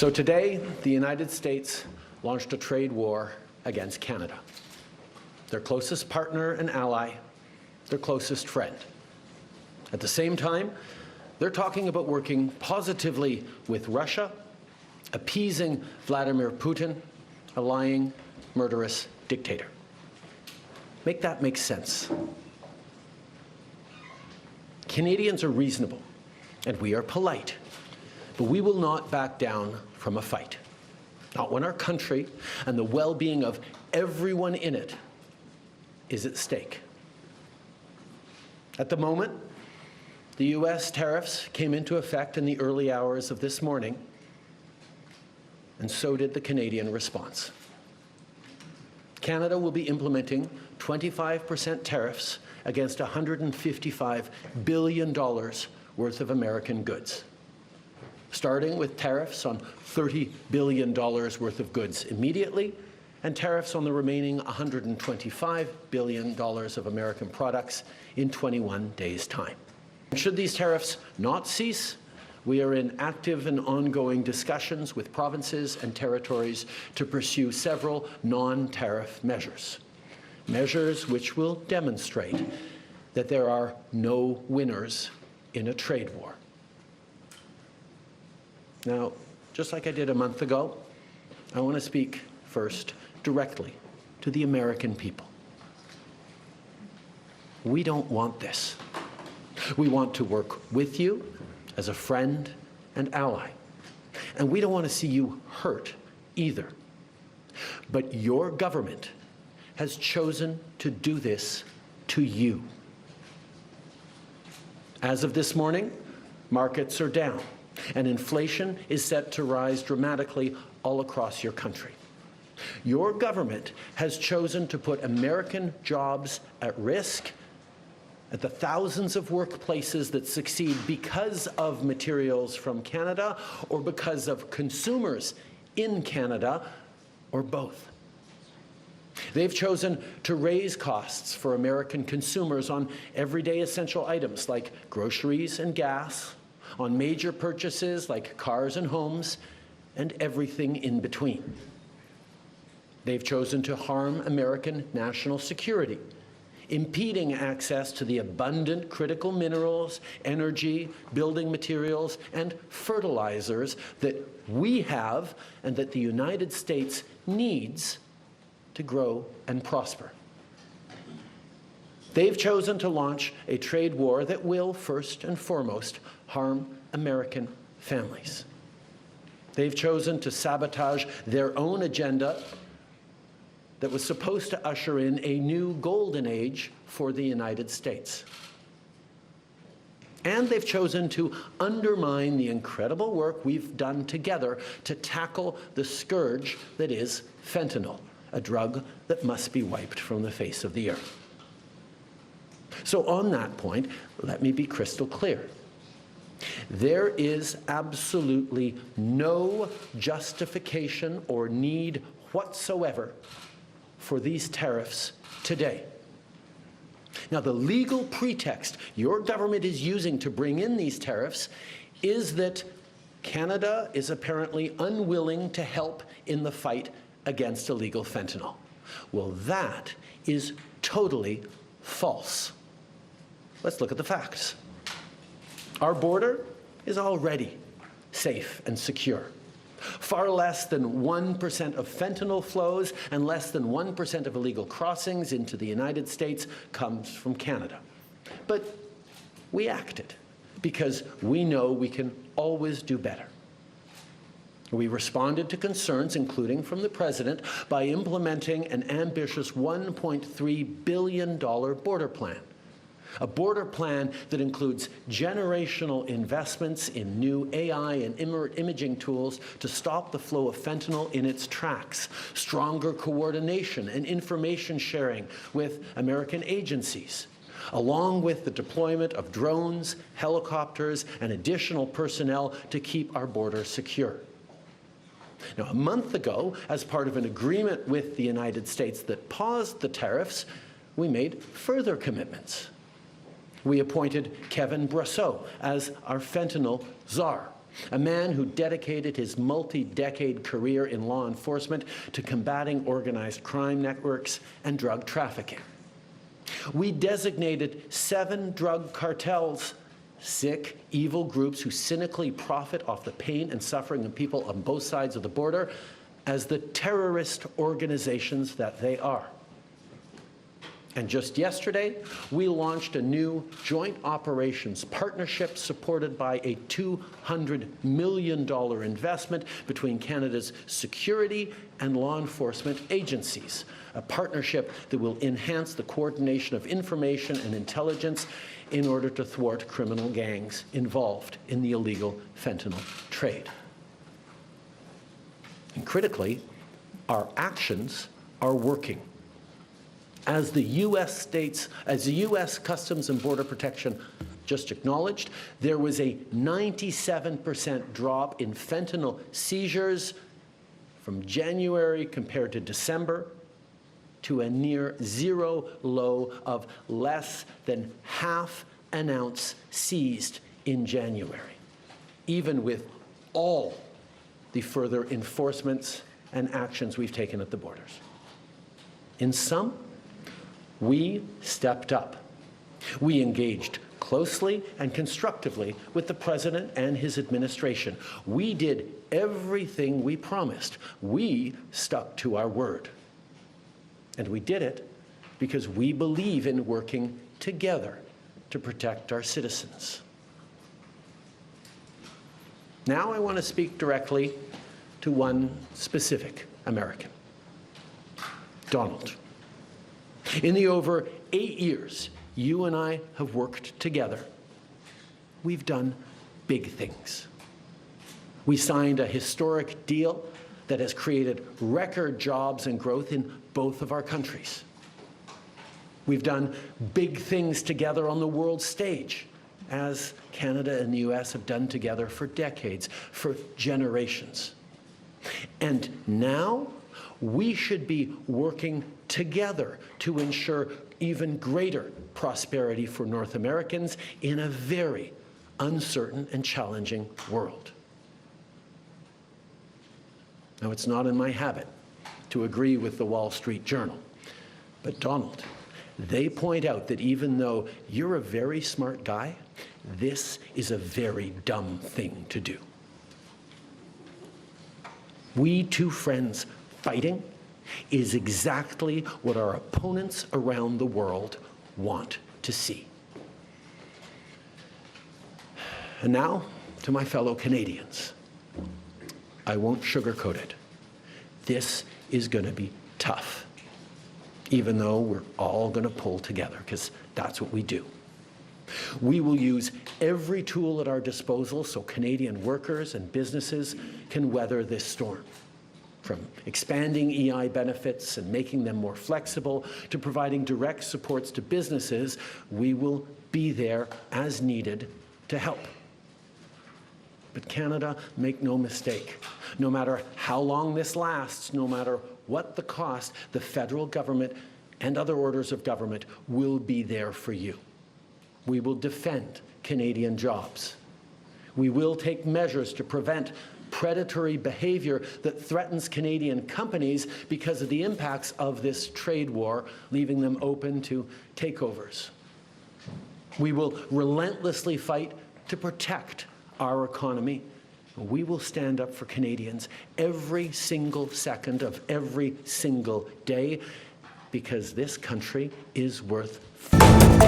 So today, the United States launched a trade war against Canada, their closest partner and ally, their closest friend. At the same time, they're talking about working positively with Russia, appeasing Vladimir Putin, a lying, murderous dictator. Make that make sense. Canadians are reasonable, and we are polite, but we will not back down from a fight. Not when our country and the well-being of everyone in it is at stake. At the moment, the U.S. tariffs came into effect in the early hours of this morning, and so did the Canadian response. Canada will be implementing 25% tariffs against $155 billion worth of American goods, starting with tariffs on $30 billion worth of goods immediately, and tariffs on the remaining $125 billion of American products in 21 days' time. Should these tariffs not cease, we are in active and ongoing discussions with provinces and territories to pursue several non-tariff measures, measures which will demonstrate that there are no winners in a trade war. Now, just like I did a month ago, I want to speak first directly to the American people. We don't want this. We want to work with you as a friend and ally. And we don't want to see you hurt either. But your government has chosen to do this to you. As of this morning, markets are down, and inflation is set to rise dramatically all across your country. Your government has chosen to put American jobs at risk, at the thousands of workplaces that succeed because of materials from Canada or because of consumers in Canada, or both. They've chosen to raise costs for American consumers on everyday essential items like groceries and gas, on major purchases like cars and homes, and everything in between. They've chosen to harm American national security, impeding access to the abundant critical minerals, energy, building materials, and fertilizers that we have and that the United States needs to grow and prosper. They've chosen to launch a trade war that will, first and foremost, harm American families. They've chosen to sabotage their own agenda that was supposed to usher in a new golden age for the United States. And they've chosen to undermine the incredible work we've done together to tackle the scourge that is fentanyl, a drug that must be wiped from the face of the earth. So on that point, let me be crystal clear. There is absolutely no justification or need whatsoever for these tariffs today. Now, the legal pretext your government is using to bring in these tariffs is that Canada is apparently unwilling to help in the fight against illegal fentanyl. Well, that is totally false. Let's look at the facts. Our border is already safe and secure. Far less than 1% of fentanyl flows and less than 1% of illegal crossings into the United States comes from Canada. But we acted because we know we can always do better. We responded to concerns, including from the President, by implementing an ambitious $1.3 billion border plan. A border plan that includes generational investments in new AI and imaging tools to stop the flow of fentanyl in its tracks, stronger coordination and information sharing with American agencies, along with the deployment of drones, helicopters, and additional personnel to keep our border secure. Now, a month ago, as part of an agreement with the United States that paused the tariffs, we made further commitments. We appointed Kevin Brosseau as our fentanyl czar, a man who dedicated his multi-decade career in law enforcement to combating organized crime networks and drug trafficking. We designated 7 drug cartels, sick, evil groups who cynically profit off the pain and suffering of people on both sides of the border, as the terrorist organizations that they are. And just yesterday, we launched a new joint operations partnership supported by a $200 million investment between Canada's security and law enforcement agencies, a partnership that will enhance the coordination of information and intelligence in order to thwart criminal gangs involved in the illegal fentanyl trade. And critically, our actions are working. As the U.S. Customs and Border Protection just acknowledged, there was a 97% drop in fentanyl seizures from January compared to December, to a near zero low of less than half an ounce seized in January, even with all the further enforcements and actions we've taken at the borders. In sum, we stepped up. We engaged closely and constructively with the President and his administration. We did everything we promised. We stuck to our word. And we did it because we believe in working together to protect our citizens. Now I want to speak directly to one specific American, Donald. In the over 8 years you and I have worked together, we've done big things. We signed a historic deal that has created record jobs and growth in both of our countries. We've done big things together on the world stage, as Canada and the US have done together for decades, for generations. And now we should be working together to ensure even greater prosperity for North Americans in a very uncertain and challenging world. Now, it's not in my habit to agree with the Wall Street Journal, but Donald, they point out that even though you're a very smart guy, this is a very dumb thing to do. We two friends fighting is exactly what our opponents around the world want to see. And now, to my fellow Canadians, I won't sugarcoat it. This is going to be tough, even though we're all going to pull together, because that's what we do. We will use every tool at our disposal so Canadian workers and businesses can weather this storm. From expanding EI benefits and making them more flexible to providing direct supports to businesses, we will be there as needed to help. But Canada, make no mistake, no matter how long this lasts, no matter what the cost, the federal government and other orders of government will be there for you. We will defend Canadian jobs. We will take measures to prevent predatory behavior that threatens Canadian companies because of the impacts of this trade war, leaving them open to takeovers. We will relentlessly fight to protect our economy. We will stand up for Canadians every single second of every single day, because this country is worth fighting.